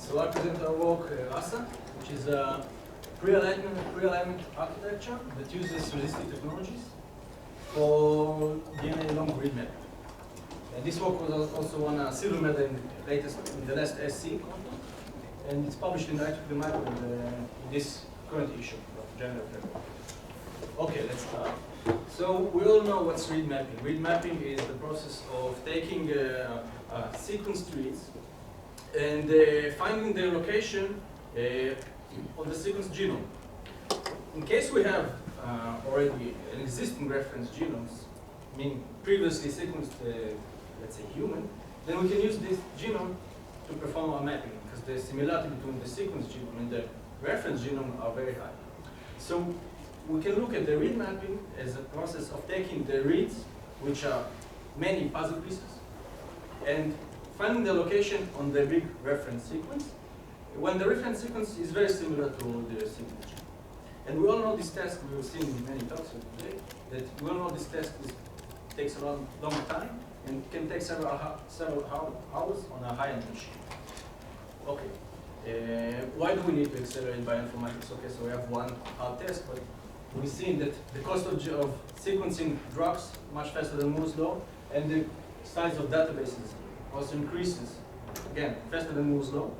So I present our work, RASSA, which is a pre-alignment architecture that uses resistive technologies for DNA long read map. And this work was also won a silver medal in the last SC conference, and it's published in the Micro in this current issue of January. Okay, let's start. So we all know what's read mapping. Read mapping is the process of taking sequenced reads and finding their location on the sequenced genome. In case we have already an existing reference genomes, meaning previously sequenced, let's say human, then we can use this genome to perform our mapping, because the similarity between the sequenced genome and the reference genome are very high. So we can look at the read mapping as a process of taking the reads, which are many puzzle pieces, and finding the location on the big reference sequence, when the reference sequence is very similar to the sequence genome. And we all know this task, we will see in many talks today, that we all know this task takes a long time and can take several hours on a high-end machine. Okay, why do we need to accelerate bioinformatics? Okay, so we have one hard task, but we've seen that the cost of sequencing drops much faster than Moore's law, and the size of databases also increases, again, faster than Moore's law.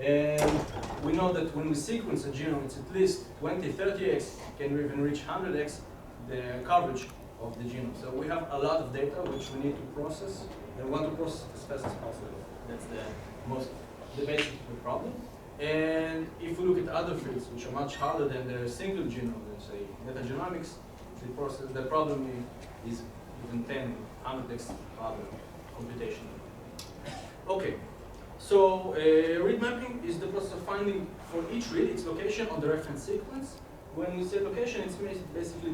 And we know that when we sequence a genome, it's at least 20, 30x, can even reach 100x the coverage of the genome. So we have a lot of data which we need to process, and we want to process as fast as possible. That's the basic problem. And if we look at other fields which are much harder than the single genome, let's say metagenomics, the problem is even 10, 100x harder computational. Okay. So read mapping is the process of finding for each read its location on the reference sequence. When we say location, it's basically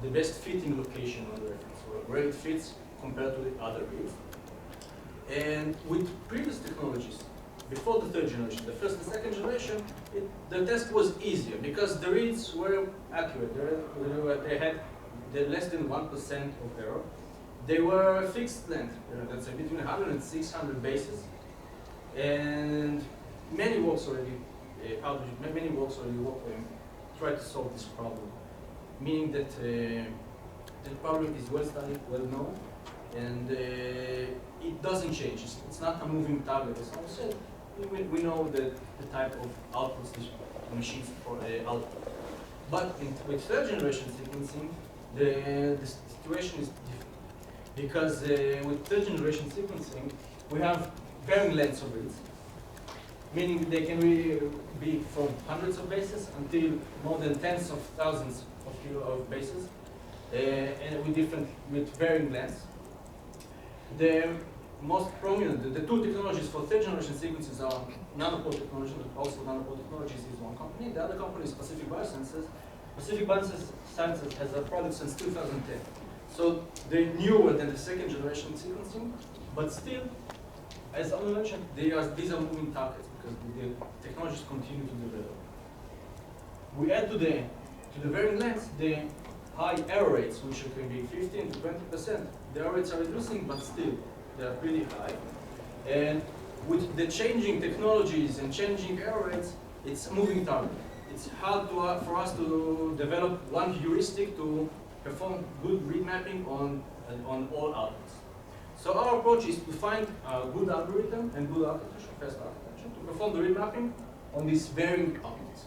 the best fitting location on the reference, or where it fits compared to the other reads. And with previous technologies, before the third generation, the first and second generation, the test was easier because the reads were accurate. They had less than 1% of error. They were fixed length, let's say between 100 and 600 bases. And many works already try to solve this problem, meaning that the problem is well studied, well known, and it doesn't change. It's not a moving target. As I said, we know the type of outputs these machines output. But with third generation sequencing, the situation is different, because with third generation sequencing, we have varying lengths of reads, meaning they can be from hundreds of bases until more than tens of thousands of bases, and with varying lengths. The most prominent, the two technologies for third generation sequences are nanopore technology, but also nanopore technologies is one company. The other company is Pacific Biosciences. Pacific Biosciences has a product since 2010. So they're newer than the second generation sequencing, but still, as I mentioned, these are moving targets because the technologies continue to develop. We add to the varying lengths the high error rates, which can be 15 to 20%. The error rates are reducing, but still they are pretty high. And with the changing technologies and changing error rates, it's a moving target. It's hard for us to develop one heuristic to perform good read mapping on all outputs. So our approach is to find a good algorithm and good architecture, fast architecture, to perform the read mapping on these varying outputs.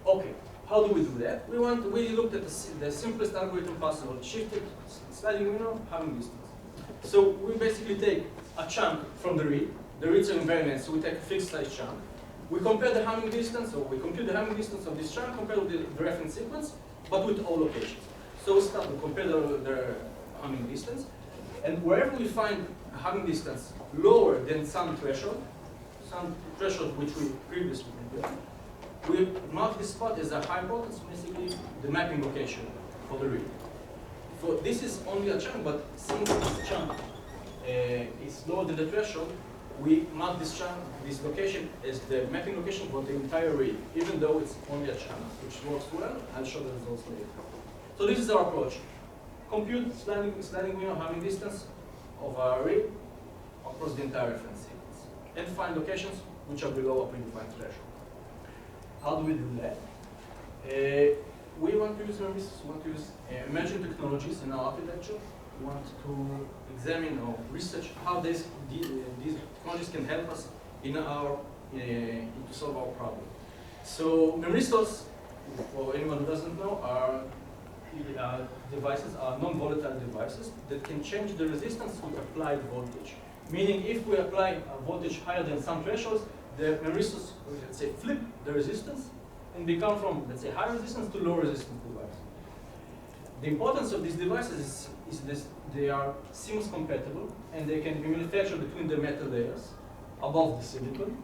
Okay, how do we do that? We looked at the simplest algorithm possible: shifted, sliding window, Hamming distance. So we basically take a chunk from the read. The reads are invariant, so we take a fixed size chunk. We compare the Hamming distance, or we compute the Hamming distance of this chunk compared with the reference sequence, but with all locations. So we start to compare the Hamming distance. And wherever we find a Hamming distance lower than some threshold which we previously compared, we mark this spot as a high importance, basically the mapping location for the read. So this is only a chunk, but since this chunk is lower than the threshold, we mark this location as the mapping location for the entire read, even though it's only a chunk, which works well. I'll show the results later. So this is our approach. Compute sliding window Hamming distance of our read across the entire reference sequence. and find locations which are below a predefined threshold. How do we do that? We want to use emerging technologies in our architecture. We want to examine or research how these technologies can help us in our to solve our problem. So memristors, for anyone who doesn't know, are devices, are non-volatile devices that can change the resistance with applied voltage. Meaning, if we apply a voltage higher than some thresholds, the memristors, let's say, flip the resistance and become from, let's say, high resistance to low resistance device. The importance of these devices is this: they are seamless compatible and they can be manufactured between the metal layers above the silicon,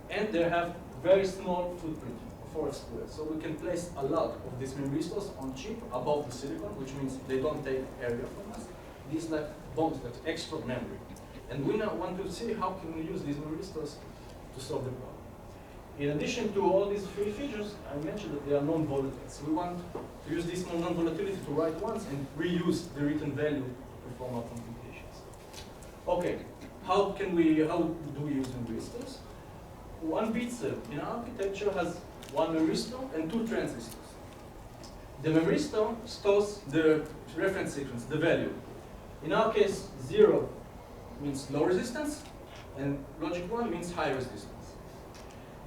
and they have very small footprint, 4 squared. So we can place a lot of these memristors on chip above the silicon, which means they don't take area from us. These like bonds, like extra memory. And we now want to see how can we use these memristors to solve the problem. In addition to all these 3 features, I mentioned that they are non-volatile. So we want to use this non-volatility to write once and reuse the written value to perform our computations. Okay, how do we use memristors? One bit cell in our architecture has 1 memristor and 2 transistors. The memristor stores the reference sequence, the value. In our case, 0 means low resistance, and logic 1 means high resistance.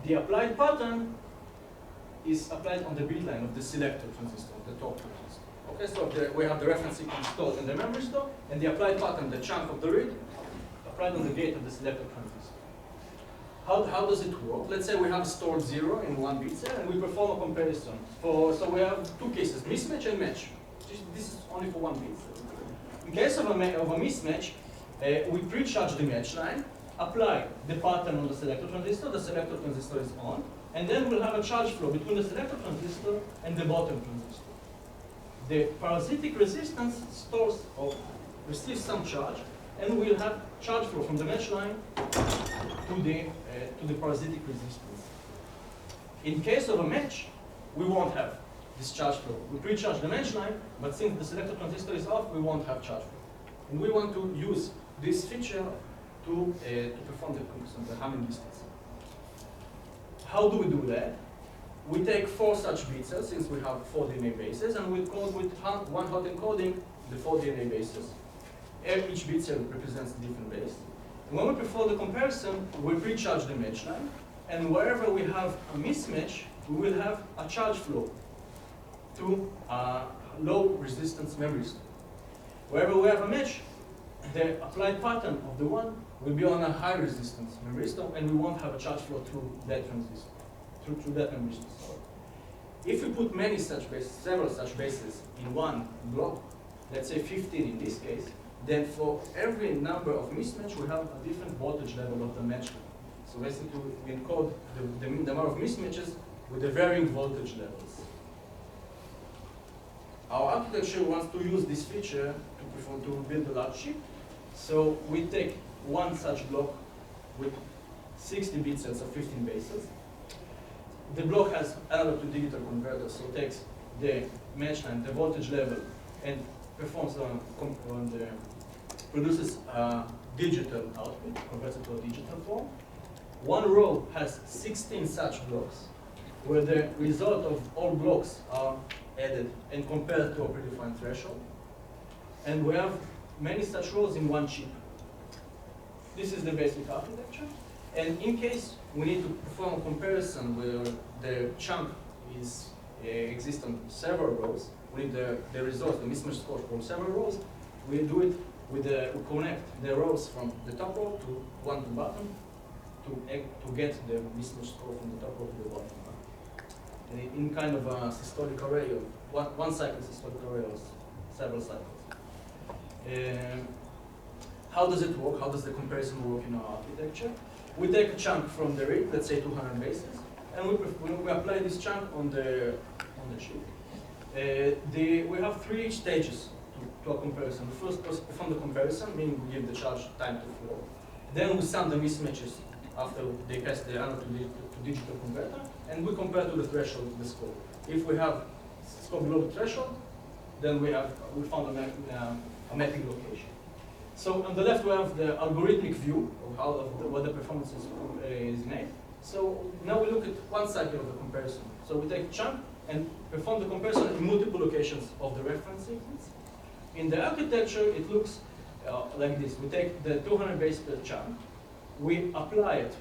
The applied pattern is applied on the bit line of the selector transistor, the top transistor. Okay, so we have the reference sequence stored in the memory store, and the applied pattern, the chunk of the read, applied on the gate of the selector transistor. How does it work? Let's say we have stored 0 in 1 bit cell, and we perform a comparison. So we have 2 cases, mismatch and match. This is only for 1 bit cell. In case of a mismatch, we pre-charge the match line, apply the pattern on the selector transistor is on, and then we'll have a charge flow between the selector transistor and the bottom transistor. The parasitic resistance stores or receives some charge, and we'll have charge flow from the match line to the parasitic resistance. In case of a match, we won't have this charge flow. We pre-charge the match line, but since the selector transistor is off, we won't have charge flow. And we want to use this feature to perform the Hamming distance. How do we do that? We take 4 such bit cells, since we have 4 DNA bases, and we code with one hot encoding the 4 DNA bases. Each bit cell represents a different base. And when we perform the comparison, we pre-charge the match line, and wherever we have a mismatch, we will have a charge flow to a low resistance memory store. Wherever we have a match, the applied pattern of the one will be on a high resistance memory store, and we won't have a charge flow through that transistor, through that memory store. If we put many such bases, several such bases in one block, let's say 15 in this case, then for every number of mismatch, we have a different voltage level of the match line. So basically, we encode the number of mismatches with the varying voltage levels. Our architecture wants to use this feature to build a large chip. So we take one such block with 60 bit cells of 15 bases. The block has analog to digital converter, so it takes the match line, the voltage level, and performs produces a digital output, converts it to a digital form. One row has 16 such blocks, where the result of all blocks are added and compared to a predefined threshold. And we have many such rows in one chip. This is the basic architecture. And in case we need to perform a comparison where the chunk exists on several rows, we need the results, the mismatch score from several rows, we do it with we connect the rows from the top row to one to bottom to get the mismatch score from the top row to the bottom. And in kind of a systolic array of one cycle systolic array of several cycles. How does it work? How does the comparison work in our architecture? We take a chunk from the read, let's say 200 bases, and we apply this chunk on the chip. We have 3 stages to a comparison. The first perform the comparison, meaning we give the charge time to flow. Then we sum the mismatches after they pass the analog to digital converter, and we compare to the threshold of the scope. If we have scope below the threshold, then we found a mapping location. So on the left we have the algorithmic view of how what the performance is made. So now we look at one cycle of the comparison. So we take a chunk and perform the comparison in multiple locations of the reference sequence. In the architecture, it looks like this. We take the 200 base per chunk, we apply it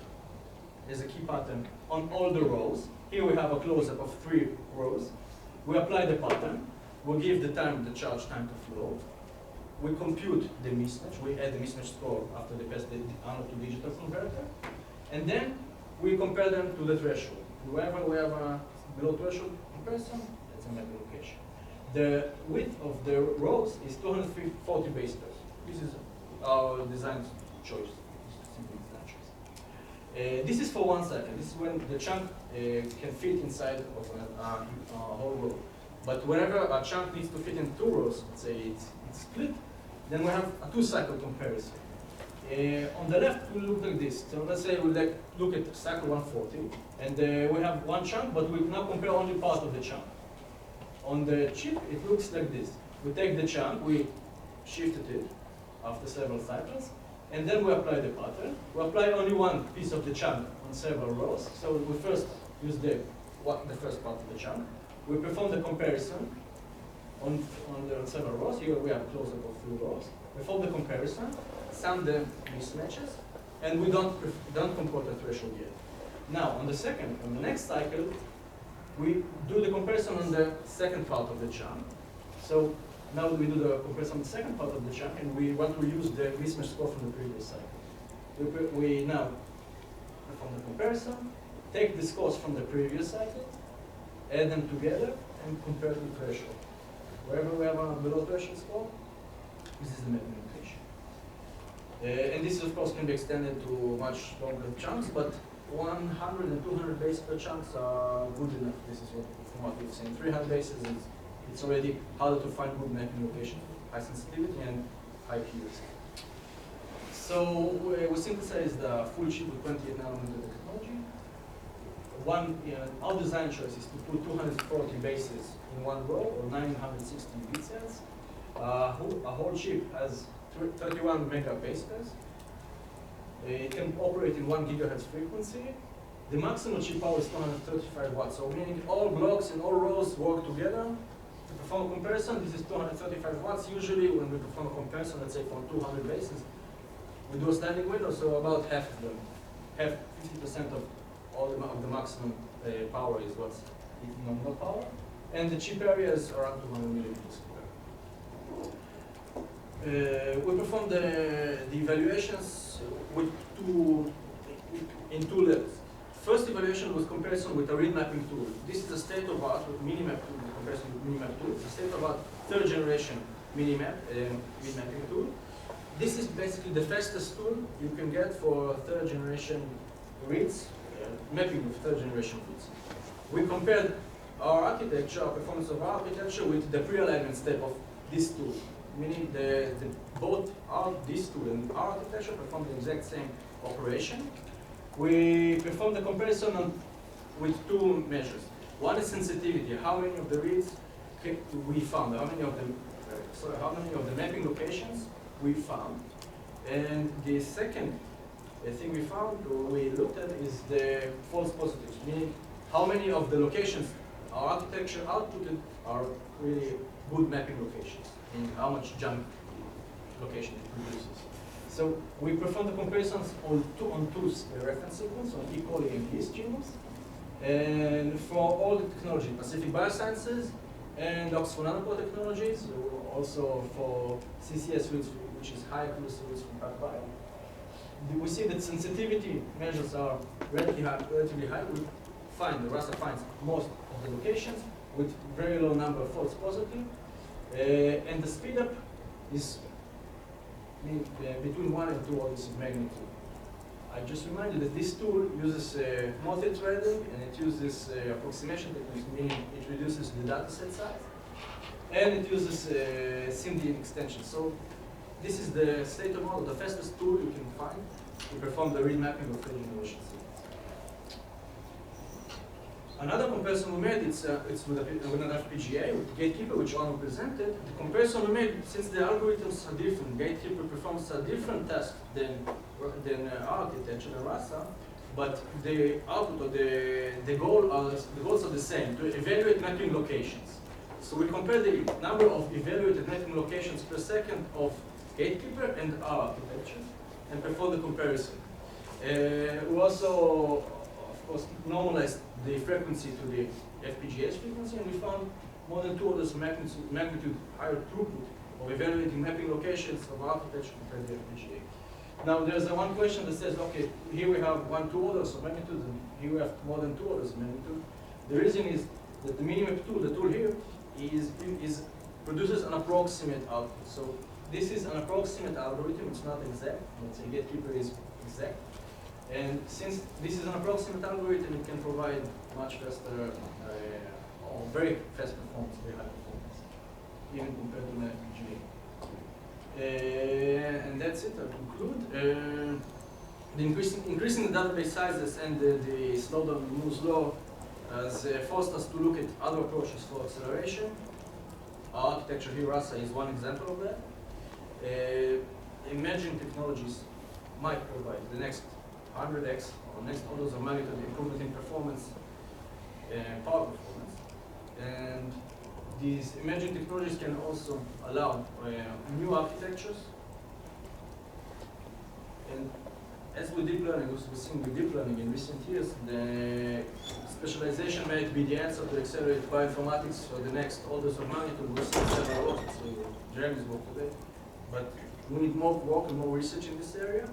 as a key pattern on all the rows. Here we have a close-up of 3 rows. We apply the pattern, we give the charge time to flow. We compute the mismatch, we add the mismatch score after they pass the analog to digital converter. And then we compare them to the threshold. Wherever we have a below threshold comparison, that's a mapping location. The width of the rows is 240 base pairs. This is our design choice, simple design choice. This is for one cycle. This is when the chunk can fit inside of a whole row. But whenever a chunk needs to fit in 2 rows, let's say it's split, then we have a 2-cycle comparison. On the left, we look like this. So let's say we look at cycle 140, and we have one chunk, but we now compare only part of the chunk. On the chip, it looks like this. We take the chunk, we shifted it after several cycles, and then we apply the pattern. We apply only one piece of the chunk on several rows. So we first use the first part of the chunk. We perform the comparison on several rows. Here we have a close-up of 3 rows. We perform the comparison, sum the mismatches, and we don't compute the threshold yet. Now, on the next cycle, we do the comparison on the second part of the chunk. So now we do the comparison on the second part of the chunk, and we want to use the mismatch score from the previous cycle. We now perform the comparison, take the scores from the previous cycle, add them together, and compare the threshold. Wherever we have a below threshold score, this is the mapping notation. And this, of course, can be extended to much longer chunks, but 100 and 200 bases per chunks are good enough. This is from what we've seen. 300 bases, it's already harder to find good mapping location, high sensitivity and high accuracy. So we synthesize the full chip with 28 nanometer technology. Our design choice is to put 240 bases in one row, or 960 bit cells. A whole chip has 31 mega base pairs. It can operate in 1 gigahertz frequency. The maximum chip power is 235 watts. So meaning all blocks and all rows work together to perform a comparison. This is 235 watts. Usually when we perform a comparison, let's say for 200 bases, we do a standing window, so about half of them, 50% of all the maximum power is what's nominal power. And the chip area is around 200 millimeters square. We perform the evaluations in 2 levels. First evaluation was comparison with a read mapping tool. This is a state-of-art with Minimap tool, comparison with Minimap tool. It's a state-of-art 3rd generation Minimap read mapping tool. This is basically the fastest tool you can get for 3rd generation reads, mapping with 3rd generation reads. We compared our architecture, our performance of our architecture with the pre-alignment step of this tool, meaning both this tool and our architecture perform the exact same operation. We perform the comparison with 2 measures. One is sensitivity, how many of the reads we found, how many of the mapping locations we found. And the second thing we looked at is the false positives, meaning how many of the locations our architecture outputted are really good mapping locations, and how much junk location it produces. So we perform the comparisons on two reference sequences, on E. coli and yeast genome, and for all the technology, Pacific Biosciences and Oxford Nanopore Technologies, also for CCS reads, which is high accuracy reads from PacBio. We see that sensitivity measures are relatively high. We find, the RASSA finds most of the locations with very low number of false positive. And the speed up is between 1 and 2 orders of magnitude. I just remind you that this tool uses multi-threading, and it uses approximation techniques, meaning it reduces the dataset size, and it uses SIMD extension. So this is the state of art, the fastest tool you can find to perform the read mapping of 3rd generation sequence. Another comparison we made, it's with an FPGA, with Gatekeeper, which Arno presented. The comparison we made, since the algorithms are different, Gatekeeper performs a different task than architecture, than RASSA, but the output or the goals are the same, to evaluate mapping locations. So we compare the number of evaluated mapping locations per second of Gatekeeper and our architecture, and perform the comparison. We also, of course, normalized the frequency to the FPGA's frequency, and we found more than 2 orders of magnitude higher throughput of evaluating mapping locations of architecture compared to the FPGA. Now, there's one question that says, okay, here we have 2 orders of magnitude, and here we have more than 2 orders of magnitude. The reason is that the Minimap tool, the tool here, produces an approximate output. So this is an approximate algorithm, it's not exact. Let's say Gatekeeper is exact. And since this is an approximate algorithm, it can provide much faster, or very fast performance, very high performance, even compared to an FPGA. And that's it, I'll conclude. The increasing the database sizes and the slowdown of Moore's law has forced us to look at other approaches for acceleration. Our architecture here, RASSA, is one example of that. Emerging technologies might provide the next 100x or next orders of magnitude improvement in performance and power performance. And these emerging technologies can also allow new architectures. And as with deep learning, as we've seen with deep learning in recent years, the specialization might be the answer to accelerate bioinformatics for the next orders of magnitude. We've seen several rockets, so Jeremy's work today. But we need more work and more research in this area.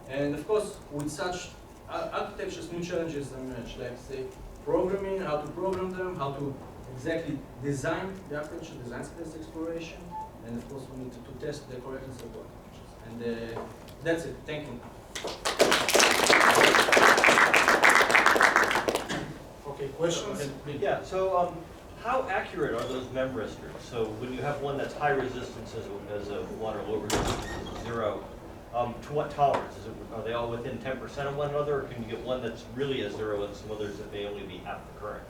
And of course, with such architectures, new challenges emerge, like say programming, how to program them, how to exactly design the architecture, design space exploration, and of course we need to test the correctness of the architectures. And that's it. Thank you. Okay, questions? Yeah, so how accurate are those memristors? So when you have one that's high resistance as a one or low resistance as 0, to what tolerance? Are they all within 10% of one another, or can you get one that's really a 0 and some others that may only be half the current?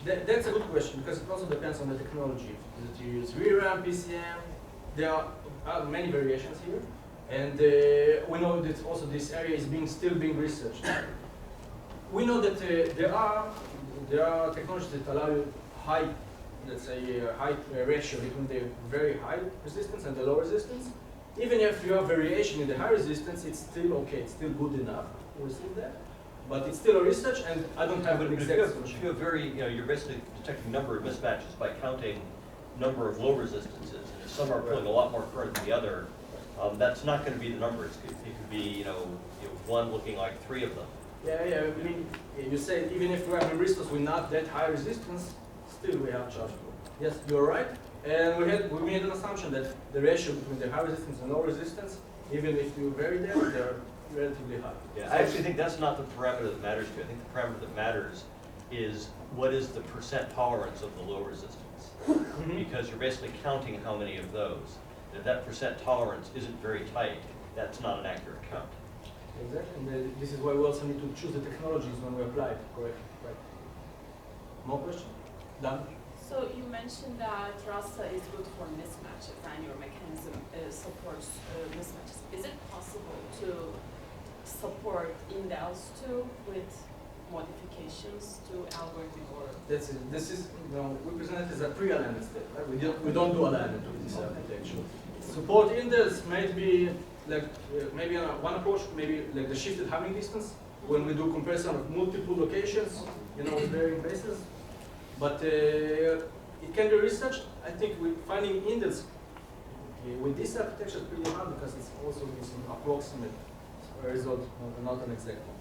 That's a good question, because it also depends on the technology. That you use ReRAM, PCM, there are many variations here. And we know that also this area is still being researched. We know that there are technologies that allow you high, let's say, high ratio between the very high resistance and the low resistance. Even if you have variation in the high resistance, it's still okay, it's still good enough to receive that. But it's still a research, and I don't have an exact solution. If you have you're basically detecting number of mismatches by counting number of low resistances, and if some are pulling a lot more current than the other, that's not going to be the number. It could be, one looking like 3 of them. Yeah. I mean, you say even if we have resistors with not that high resistance, still we have chargeable. Yes, you're right. And we made an assumption that the ratio between the high resistance and low resistance, even if you vary them, they're relatively high. Yeah, I actually think that's not the parameter that matters to you. I think the parameter that matters is what is the % tolerance of the low resistance. Because you're basically counting how many of those. If that % tolerance isn't very tight, that's not an accurate count. Exactly. And this is why we also need to choose the technologies when we apply it. Correct. Right. More questions? Done? So you mentioned that RASSA is good for mismatches and your mechanism supports mismatches. Is it possible to support indels too with modifications to algorithm or? This is we present it as a pre-alignment step. Right? We don't do alignment with this architecture. Support indels might be like maybe one approach, maybe like the shifted Hamming distance when we do comparison of multiple locations, with varying bases. But it can be researched. I think finding indels with this architecture is pretty hard because it's also an approximate result, not an exact one.